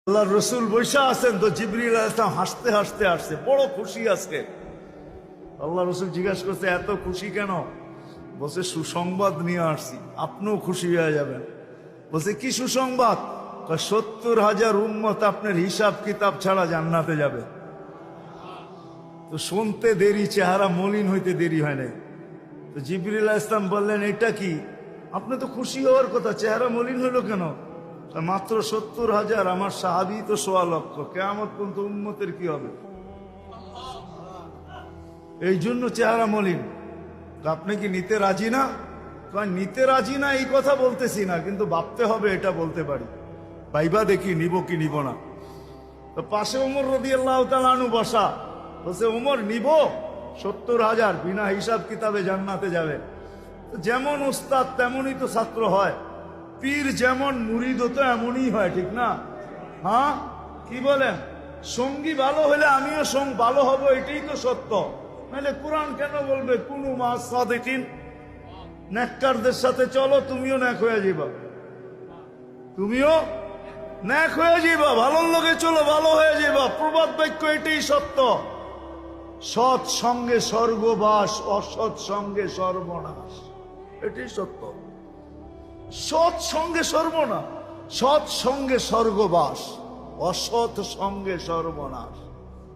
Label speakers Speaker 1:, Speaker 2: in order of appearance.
Speaker 1: আল্লাহ রসুল বৈশা আছেন তো জিবরিল আলাইহিস সালাম হাসতে হাসতে আসছে, বড় খুশি আজকে। আল্লাহ রসুল জিজ্ঞাসা করছে এত খুশি কেন? বলছে সুসংবাদ নিয়ে আসছি, আপনিও খুশি হয়ে যাবেন। বলছে কি সুসংবাদ? 70,000 উম্মত আপনার হিসাব কিতাব ছাড়া জান্নাতে যাবে। তো শুনতে দেরি, চেহারা মলিন হইতে দেরি হয় নাই। তো জিবরিল আলাইহিস সালাম বললেন এটা কি? আপনি তো খুশি হওয়ার কথা, চেহারা মলিন হইল কেন? মাত্র 70,000, আমার সাহাবী তো 1.25 লক্ষ, কিয়ামত পর্যন্ত উম্মতের কি হবে? এই জন্য চেহারা মলিন। আপনি কি নিতে রাজি না? নিতে রাজি না এই কথা বলতেছি না, কিন্তু ভাবতে হবে এটা বলতে পারি। ভাইবা দেখি নিব কি নিব না। তো পাশে ওমর রাদিয়াল্লাহু তাআলা আনহু বসা, বলছে ওমর নিব 70,000, বিনা হিসাব কিতাবে জান্নাতে যাবে। যেমন উস্তাদ তেমনই তো ছাত্র হয়, পীর যেমন মুরিদ তো এমনই হয়, ঠিক না? হ্যাঁ, কি বলেন? সঙ্গী ভালো হলে আমিও ভালো হব, এটাই তো সত্য। নাহলে কোরআন কেন বলবে কুনু মা সাদিকিন? নেককারদের সাথে চলো, তুমিও নেক হয়ে যাবা, তুমিও নেক হয়ে যাবা। ভালোর লোকে চলো, ভালো হয়ে যাবা। প্রবাদ বাক্য এটাই সত্য। সৎ সঙ্গে স্বর্গবাস, অসৎ সঙ্গে সর্বনাশ, এটাই সত্য। সৎ সঙ্গে সর্বনাশ, সৎ সঙ্গে স্বর্গবাস, অসৎ সঙ্গে সর্বনাশ।